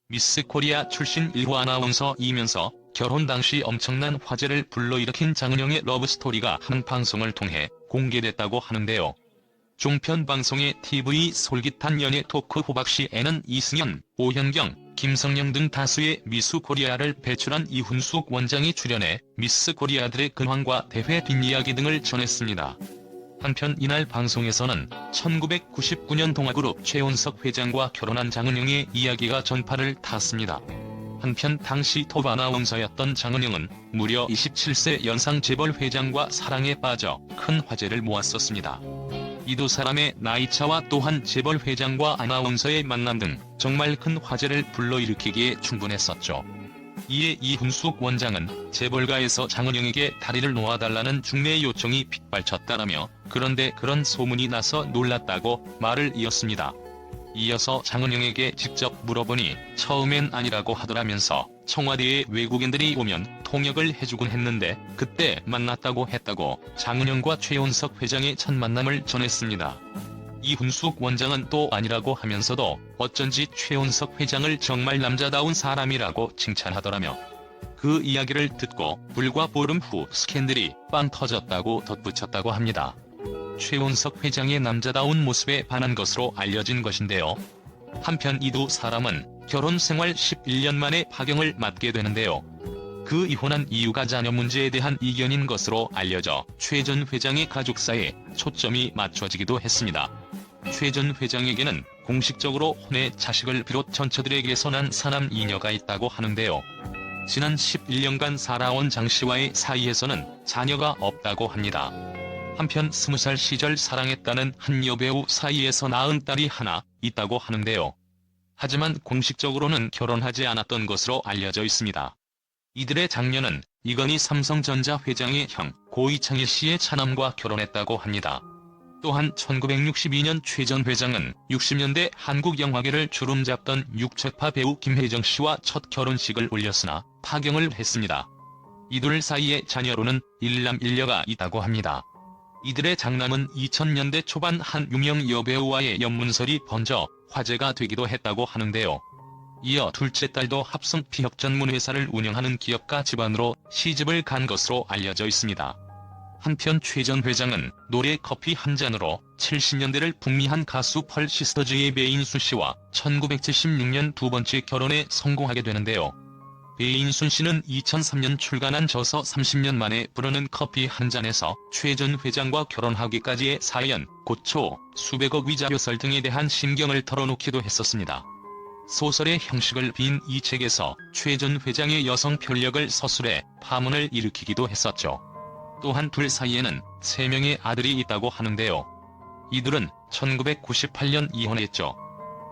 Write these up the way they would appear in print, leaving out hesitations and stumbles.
미스 코리아 출신 1호 아나운서이면서 결혼 당시 엄청난 화제를 불러일으킨 장은영의 러브스토리가 한 방송을 통해 공개됐다고 하는데요. 종편 방송의 TV 솔깃한 연애 토크 호박씨에는 이승연, 오현경, 김성령 등 다수의 미스 코리아를 배출한 이훈숙 원장이 출연해 미스 코리아들의 근황과 대회 뒷이야기 등을 전했습니다. 한편 이날 방송에서는 1999년 동아그룹 최원석 회장과 결혼한 장은영의 이야기가 전파를 탔습니다. 한편 당시 톱 아나운서였던 장은영은 무려 27세 연상 재벌 회장과 사랑에 빠져 큰 화제를 모았었습니다. 이 두 사람의 나이차와 또한 재벌 회장과 아나운서의 만남 등 정말 큰 화제를 불러일으키기에 충분했었죠. 이에 이훈숙 원장은 재벌가에서 장은영에게 다리를 놓아달라는 중매 요청이 빗발쳤다라며 그런데 그런 소문이 나서 놀랐다고 말을 이었습니다. 이어서 장은영에게 직접 물어보니 처음엔 아니라고 하더라면서 청와대에 외국인들이 오면 통역을 해주곤 했는데 그때 만났다고 했다고 장은영과 최원석 회장의 첫 만남을 전했습니다. 이훈숙 원장은 또 아니라고 하면서도 어쩐지 최원석 회장을 정말 남자다운 사람이라고 칭찬하더라며 그 이야기를 듣고 불과 보름 후 스캔들이 빵 터졌다고 덧붙였다고 합니다. 최원석 회장의 남자다운 모습에 반한 것으로 알려진 것인데요. 한편 이 두 사람은 결혼 생활 11년 만에 파경을 맞게 되는데요. 그 이혼한 이유가 자녀 문제에 대한 이견인 것으로 알려져 최 전 회장의 가족사에 초점이 맞춰지기도 했습니다. 최 전 회장에게는 공식적으로 혼의 자식을 비롯 전처들에게 선한 사남 이녀가 있다고 하는데요. 지난 11년간 살아온 장 씨와의 사이에서는 자녀가 없다고 합니다. 한편 20살 시절 사랑했다는 한 여배우 사이에서 낳은 딸이 하나 있다고 하는데요. 하지만 공식적으로는 결혼하지 않았던 것으로 알려져 있습니다. 이들의 장녀는 이건희 삼성전자 회장의 형 고이창일 씨의 차남과 결혼했다고 합니다. 또한 1962년 최 전 회장은 60년대 한국 영화계를 주름잡던 육체파 배우 김혜정 씨와 첫 결혼식을 올렸으나 파경을 했습니다. 이들 사이에 자녀로는 일남 일녀가 있다고 합니다. 이들의 장남은 2000년대 초반 한 유명 여배우와의 연문설이 번져 화제가 되기도 했다고 하는데요. 이어 둘째 딸도 합성 피혁 전문 회사를 운영하는 기업가 집안으로 시집을 간 것으로 알려져 있습니다. 한편 최 전 회장은 노래 커피 한 잔으로 70년대를 풍미한 가수 펄 시스터즈의 배인순 씨와 1976년 두 번째 결혼에 성공하게 되는데요. 배인순 씨는 2003년 출간한 저서 30년 만에 부르는 커피 한 잔에서 최 전 회장과 결혼하기까지의 사연, 고초, 수백억 위자료설 등에 대한 심경을 털어놓기도 했었습니다. 소설의 형식을 빈 이 책에서 최 전 회장의 여성 편력을 서술해 파문을 일으키기도 했었죠. 또한 둘 사이에는 3명의 아들이 있다고 하는데요. 이들은 1998년 이혼했죠.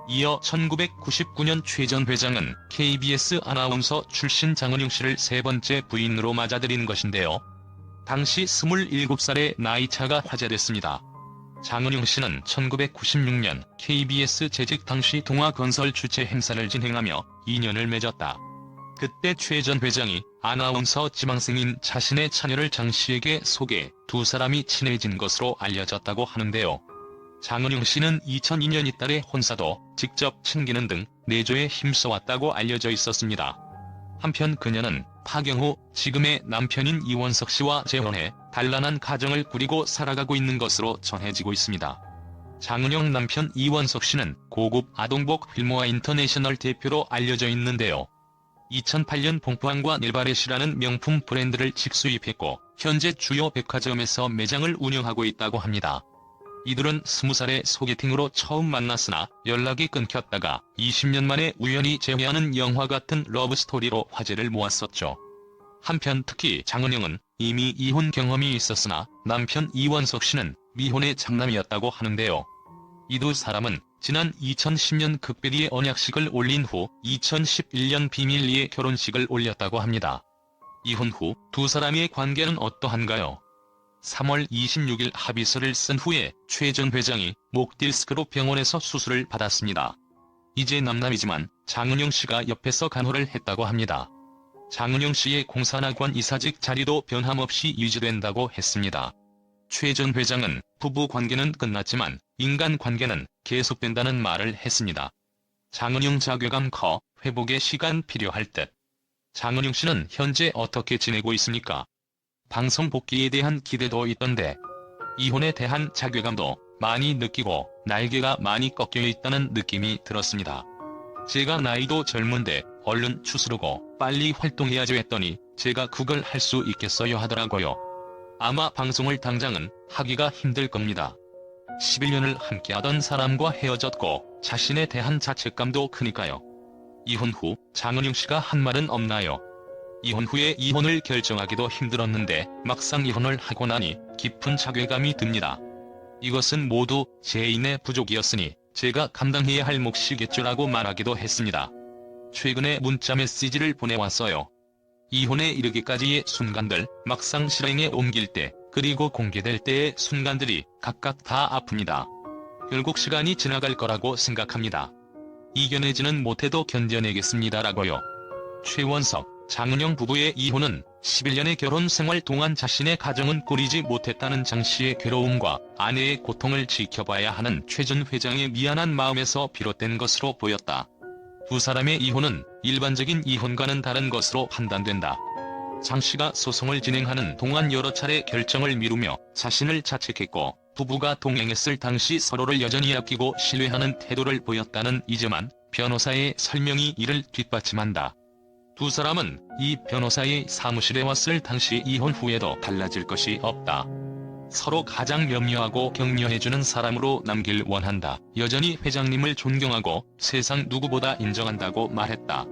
이어 1999년 최 전 회장은 KBS 아나운서 출신 장은영 씨를 세 번째 부인으로 맞아들인 것인데요. 당시 27살의 나이차가 화제됐습니다. 장은영 씨는 1996년 KBS 재직 당시 동아건설 주최 행사를 진행하며 인연을 맺었다. 그때 최 전 회장이 아나운서 지망생인 자신의 차녀를 장 씨에게 소개, 두 사람이 친해진 것으로 알려졌다고 하는데요. 장은영 씨는 2002년 이달의 혼사도 직접 챙기는 등 내조에 힘써왔다고 알려져 있었습니다. 한편 그녀는 파경 후 지금의 남편인 이원석 씨와 재혼해 단란한 가정을 꾸리고 살아가고 있는 것으로 전해지고 있습니다. 장은영 남편 이원석 씨는 고급 아동복 필모아 인터내셔널 대표로 알려져 있는데요. 2008년 봉프안과 닐바렛이라는 명품 브랜드를 직수입했고 현재 주요 백화점에서 매장을 운영하고 있다고 합니다. 이들은 20살에 소개팅으로 처음 만났으나 연락이 끊겼다가 20년 만에 우연히 재회하는 영화 같은 러브스토리로 화제를 모았었죠. 한편 특히 장은영은 이미 이혼 경험이 있었으나 남편 이원석 씨는 미혼의 장남이었다고 하는데요. 이 두 사람은 지난 2010년 극별히의 언약식을 올린 후 2011년 비밀리에 결혼식을 올렸다고 합니다. 이혼 후 두 사람의 관계는 어떠한가요? 3월 26일 합의서를 쓴 후에 최 전 회장이 목 디스크로 병원에서 수술을 받았습니다. 이제 남남이지만 장은영 씨가 옆에서 간호를 했다고 합니다. 장은영 씨의 공산학원 이사직 자리도 변함없이 유지된다고 했습니다. 최 전 회장은 부부 관계는 끝났지만 인간 관계는 계속된다는 말을 했습니다. 장은영 자괴감 커 회복에 시간 필요할 듯. 장은영 씨는 현재 어떻게 지내고 있습니까? 방송 복귀에 대한 기대도 있던데 이혼에 대한 자괴감도 많이 느끼고 날개가 많이 꺾여 있다는 느낌이 들었습니다. 제가 나이도 젊은데 얼른 추스르고 빨리 활동해야죠 했더니 제가 그걸 할 수 있겠어요 하더라고요. 아마 방송을 당장은 하기가 힘들 겁니다. 11년을 함께하던 사람과 헤어졌고 자신에 대한 자책감도 크니까요. 이혼 후 장은영 씨가 한 말은 없나요? 이혼 후에 이혼을 결정하기도 힘들었는데 막상 이혼을 하고 나니 깊은 자괴감이 듭니다. 이것은 모두 제 인의 부족이었으니 제가 감당해야 할 몫이겠죠라고 말하기도 했습니다. 최근에 문자 메시지를 보내왔어요. 이혼에 이르기까지의 순간들, 막상 실행에 옮길 때, 그리고 공개될 때의 순간들이 각각 다 아픕니다. 결국 시간이 지나갈 거라고 생각합니다. 이겨내지는 못해도 견뎌내겠습니다라고요. 최원석, 장은영 부부의 이혼은 11년의 결혼 생활 동안 자신의 가정은 꾸리지 못했다는 장 씨의 괴로움과 아내의 고통을 지켜봐야 하는 최 전 회장의 미안한 마음에서 비롯된 것으로 보였다. 두 사람의 이혼은 일반적인 이혼과는 다른 것으로 판단된다. 장 씨가 소송을 진행하는 동안 여러 차례 결정을 미루며 자신을 자책했고 부부가 동행했을 당시 서로를 여전히 아끼고 신뢰하는 태도를 보였다는 이재만 변호사의 설명이 이를 뒷받침한다. 두 사람은 이 변호사의 사무실에 왔을 당시 이혼 후에도 달라질 것이 없다. 서로 가장 염려하고 격려해주는 사람으로 남길 원한다. 여전히 회장님을 존경하고 세상 누구보다 인정한다고 말했다.